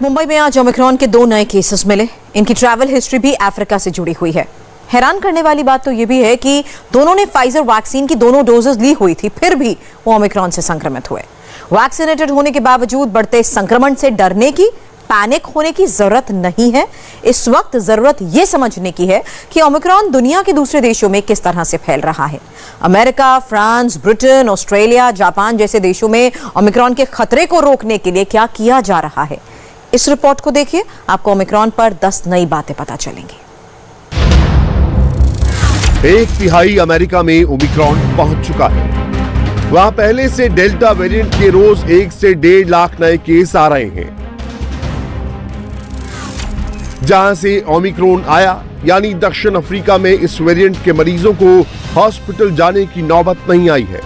मुंबई में आज ओमिक्रॉन के 2 नए केसेस मिले। इनकी ट्रैवल हिस्ट्री भी अफ्रीका से जुड़ी हुई है। हैरान करने वाली बात तो यह भी है कि दोनों ने फाइजर वैक्सीन की दोनों डोजेस ली हुई थी, फिर भी वो ओमिक्रॉन से संक्रमित हुए। वैक्सीनेटेड होने के बावजूद बढ़ते संक्रमण से डरने की, पैनिक होने की जरूरत नहीं है। इस वक्त जरूरत यह समझने की है कि ओमिक्रॉन दुनिया के दूसरे देशों में किस तरह से फैल रहा है। America, France, Britain, Australia, Japan जैसे देशों में ओमिक्रॉन के खतरे को रोकने के लिए क्या किया जा रहा है। इस रिपोर्ट को देखिए, आपको ओमिक्रॉन पर 10 नई बातें पता चलेंगी। 1/3 अमेरिका में ओमिक्रॉन पहुंच चुका है। वहां पहले से डेल्टा वेरिएंट के रोज 1 से 1.5 लाख नए केस आ रहे हैं। जहां से ओमिक्रॉन आया, यानी दक्षिण अफ्रीका में इस वेरिएंट के मरीजों को हॉस्पिटल जाने की नौबत नहीं आई है।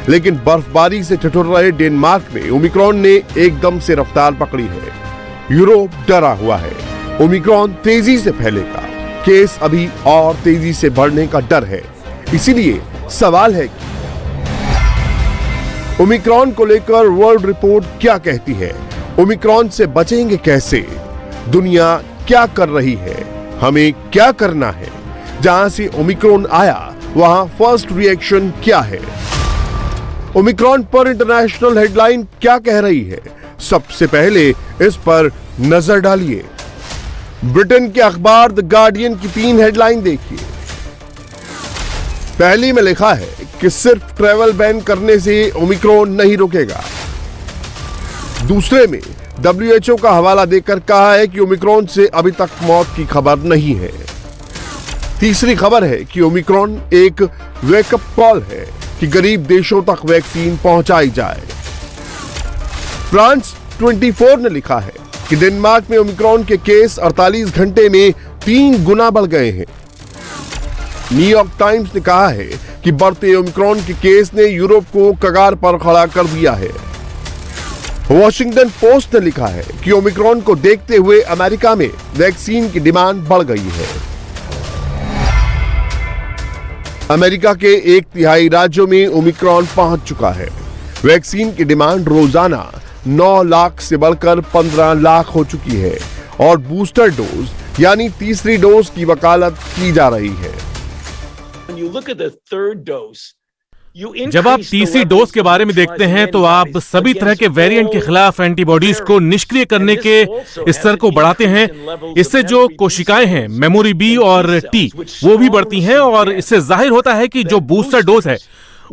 लेकिन बर्फबारी से ठिठुर रहे डेनमार्क में ओमिक्रॉन ने एकदम से रफ्तार पकड़ी है। यूरोप डरा हुआ है, ओमिक्रॉन तेजी से फैलेगा, केस अभी और तेजी से बढ़ने का डर है। इसीलिए सवाल है कि ओमिक्रॉन को लेकर वर्ल्ड रिपोर्ट क्या कहती है, ओमिक्रॉन से बचेंगे कैसे, दुनिया क्या कर रही है, हमें क्या करना है। जहां से ओमिक्रॉन आया वहां फर्स्ट रिएक्शन क्या है, ओमिक्रॉन पर इंटरनेशनल हेडलाइन क्या कह रही है। सबसे पहले इस पर नजर डालिए। ब्रिटेन के अखबार द गार्डियन की 3 हेडलाइन देखिए। पहली में लिखा है कि सिर्फ ट्रैवल बैन करने से ओमिक्रॉन नहीं रुकेगा। दूसरे में WHO का हवाला देकर कहा है कि ओमिक्रॉन से अभी तक मौत की खबर नहीं है। तीसरी खबर है कि ओमिक्रॉन एक वेकअप कॉल है कि गरीब देशों तक वैक्सीन पहुंचाई जाए। फ्रांस 24 ने लिखा है कि डेनमार्क में ओमिक्रॉन के केस 48 घंटे में 3 गुना बढ़ गए हैं। न्यूयॉर्क टाइम्स ने कहा है कि बढ़ते ओमिक्रॉन के केस ने यूरोप को कगार पर खड़ा कर दिया है। वॉशिंगटन पोस्ट ने लिखा है कि ओमिक्रॉन को देखते हुए अमेरिका में वैक्सीन की डिमांड बढ़ गई है। अमेरिका के 1/3 राज्यों में ओमिक्रॉन पहुंच चुका है। वैक्सीन की डिमांड रोजाना 9 लाख से बढ़कर 15 लाख हो चुकी है और बूस्टर डोज यानी तीसरी डोज की वकालत की जा रही है। जब आप तीसरी डोज के बारे में देखते हैं तो आप सभी तरह के वेरिएंट के खिलाफ एंटीबॉडीज को निष्क्रिय करने के स्तर को बढ़ाते हैं। इससे जो कोशिकाएं हैं, मेमोरी बी और टी, वो भी बढ़ती हैं और इससे जाहिर होता है कि जो बूस्टर डोज है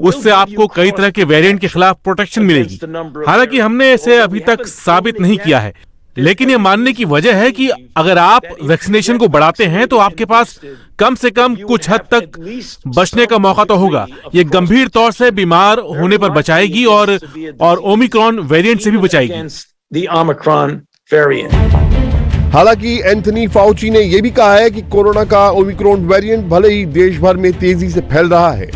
उससे आपको कई तरह के वेरिएंट के खिलाफ प्रोटेक्शन मिलेगी। हालांकि हमने इसे अभी तक साबित नहीं किया है, लेकिन ये मानने की वजह है कि अगर आप वैक्सीनेशन को बढ़ाते हैं तो आपके पास कम से कम कुछ हद तक बचने का मौका तो होगा। ये गंभीर तौर से बीमार होने पर बचाएगी और ओमिक्रॉन वेरिएंट से भी बचाएगी। हालांकि एंथनी फाउची ने यह भी कहा है कि कोरोना का ओमिक्रॉन वेरिएंट भले ही देश भर में तेजी से फैल रहा है,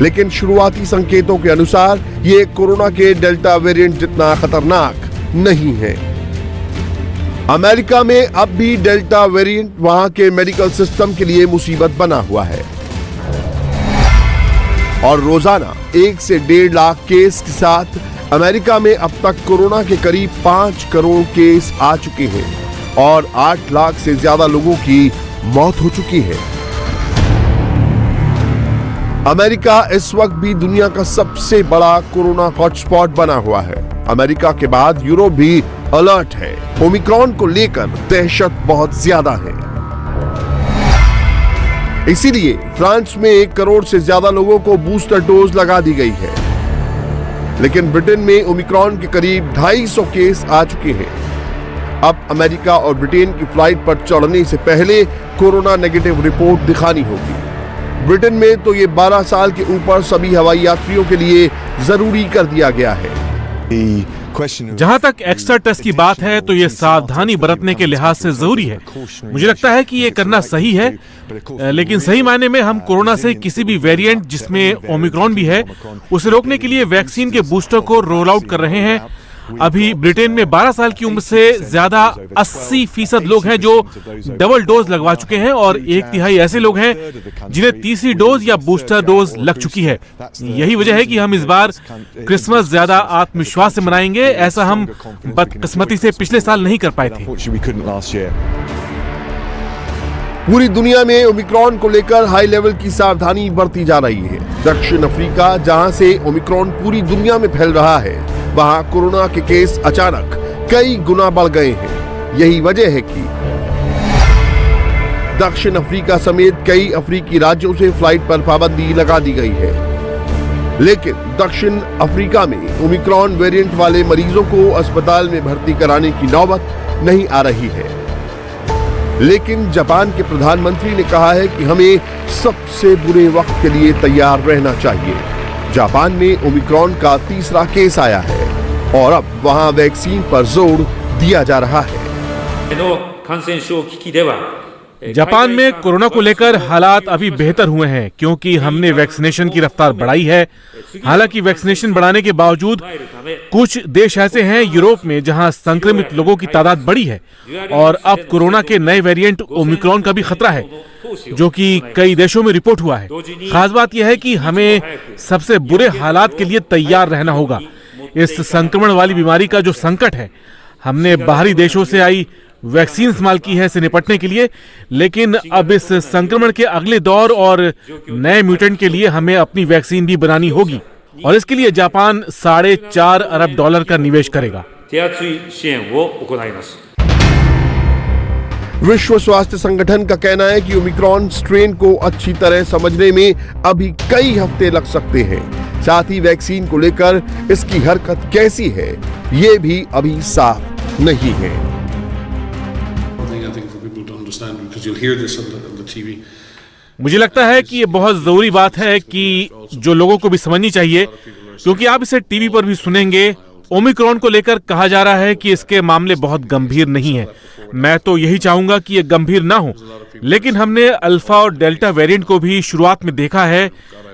लेकिन शुरुआती संकेतों के अनुसार ये कोरोना के डेल्टा वेरिएंट जितना खतरनाक नहीं है। अमेरिका में अब भी डेल्टा वेरिएंट वहां के मेडिकल सिस्टम के लिए मुसीबत बना हुआ है और रोजाना 1 से 1.5 लाख केस के साथ अमेरिका में अब तक कोरोना के करीब 5 करोड़ केस आ चुके हैं और 8 लाख से ज्यादा लोगों की मौत हो चुकी है। अमेरिका इस वक्त भी दुनिया का सबसे बड़ा कोरोना हॉटस्पॉट बना हुआ है। अमेरिका के बाद यूरोप भी अलर्ट है। ओमिक्रॉन को लेकर दहशत बहुत ज्यादा है। इसीलिए फ्रांस में 1 करोड़ से ज्यादा लोगों को बूस्टर डोज लगा दी गई है। लेकिन ब्रिटेन में ओमिक्रॉन के करीब 250 केस आ चुके हैं। अब अमेरिका और ब्रिटेन की फ्लाइट पर चढ़ने से पहले कोरोना नेगेटिव रिपोर्ट दिखानी होगी। ब्रिटेन में तो ये 12 साल के ऊपर सभी हवाई यात्रियों के लिए जरूरी कर दिया गया है। जहां तक एक्स्ट्रा टेस्ट की बात है तो ये सावधानी बरतने के लिहाज से जरूरी है। मुझे लगता है कि ये करना सही है, लेकिन सही मायने में हम कोरोना से किसी भी वेरिएंट जिसमें ओमिक्रॉन भी है उसे रोकने के लिए वैक्सीन के बूस्टर को रोल आउट कर रहे हैं। अभी ब्रिटेन में 12 साल की उम्र से ज्यादा 80% लोग हैं जो डबल डोज लगवा चुके हैं और 1/3 ऐसे लोग हैं जिन्हें तीसरी डोज या बूस्टर डोज लग चुकी है। यही वजह है कि हम इस बार क्रिसमस ज्यादा आत्मविश्वास से मनाएंगे। ऐसा हम बदकिस्मती से पिछले साल नहीं कर पाए थे। पूरी दुनिया में ओमिक्रॉन को लेकर हाई लेवल की सावधानी बरती जा रही है। दक्षिण अफ्रीका, जहां से ओमिक्रॉन पूरी दुनिया में फैल रहा है, वहां कोरोना के केस अचानक कई गुना बढ़ गए हैं। यही वजह है कि दक्षिण अफ्रीका समेत कई अफ्रीकी राज्यों से फ्लाइट पर पाबंदी लगा दी गई है। लेकिन दक्षिण अफ्रीका में ओमिक्रॉन वेरिएंट वाले मरीजों को अस्पताल में भर्ती कराने की नौबत नहीं आ रही है। लेकिन जापान के प्रधानमंत्री ने कहा है कि हमें सबसे बुरे वक्त के लिए तैयार रहना चाहिए। जापान में ओमिक्रॉन का तीसरा केस आया है और अब वहां वैक्सीन पर जोर दिया जा रहा है। जापान में कोरोना को लेकर हालात अभी बेहतर हुए हैं क्योंकि हमने वैक्सीनेशन की रफ्तार बढ़ाई है। हालांकि वैक्सीनेशन बढ़ाने के बावजूद कुछ देश ऐसे हैं यूरोप में जहां संक्रमित लोगों की तादाद बढ़ी है और अब कोरोना के नए वेरिएंट ओमिक्रॉन का भी खतरा है, जो कि कई देशों में रिपोर्ट हुआ है। खास बात यह है कि हमें सबसे बुरे हालात के लिए तैयार रहना होगा। इस संक्रमण वाली बीमारी का जो संकट है, हमने बाहरी देशों से आई वैक्सीन इस्तेमाल की है इसे निपटने के लिए, लेकिन अब इस संक्रमण के अगले दौर और नए म्यूटेंट के लिए हमें अपनी वैक्सीन भी बनानी होगी और इसके लिए जापान $4.5 अरब का निवेश करेगा। विश्व स्वास्थ्य संगठन का कहना है कि ओमिक्रॉन स्ट्रेन को अच्छी तरह समझने में अभी कई हफ्ते लग सकते हैं। साथ ही वैक्सीन को लेकर इसकी हरकत कैसी है, ये भी अभी साफ नहीं है। मुझे लगता है कि ये बहुत जरूरी बात है कि जो लोगों को भी समझनी चाहिए, क्योंकि आप इसे टीवी पर भी सुनेंगे। ओमिक्रॉन को लेकर कहा जा रहा है कि इसके मामले बहुत गंभीर नहीं है। मैं तो यही चाहूंगा कि ये गंभीर ना हो, लेकिन हमने अल्फा और डेल्टा वेरिएंट को भी शुरुआत में देखा है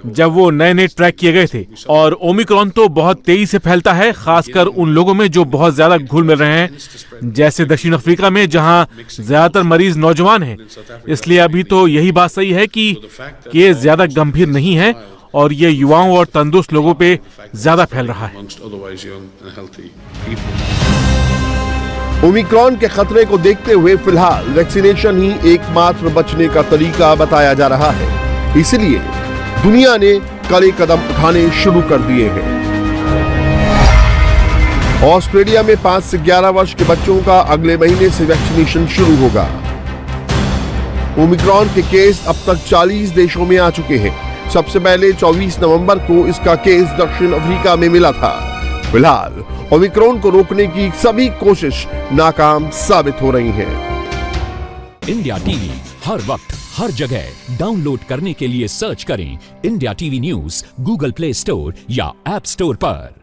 जब वो नए ट्रैक किए गए थे, और ओमिक्रॉन तो बहुत तेजी से फैलता है, खासकर उन लोगों में जो बहुत ज्यादा घुल मिल रहे हैं, जैसे दक्षिण अफ्रीका में जहां ज्यादातर मरीज नौजवान हैं। इसलिए अभी तो यही बात सही है कि ये ज्यादा गंभीर नहीं है और ये युवाओं और तंदुरुस्त लोगों पे ज्यादा फैल रहा है। ओमिक्रॉन के खतरे को देखते हुए फिलहाल वैक्सीनेशन ही एकमात्र बचने का तरीका बताया जा रहा है। इसलिए दुनिया ने कड़े कदम उठाने शुरू कर दिए हैं। ऑस्ट्रेलिया में 5 से 11 वर्ष के बच्चों का अगले महीने से वैक्सीनेशन शुरू होगा। ओमिक्रॉन के केस अब तक 40 देशों में आ चुके हैं। सबसे पहले 24 नवंबर को इसका केस दक्षिण अफ्रीका में मिला था। फिलहाल ओमिक्रॉन को रोकने की सभी कोशिश नाकाम साबित हो रही हैं। इंडिया टीवी हर वक्त हर जगह डाउनलोड करने के लिए सर्च करें India TV news Google play store या ऐप स्टोर पर।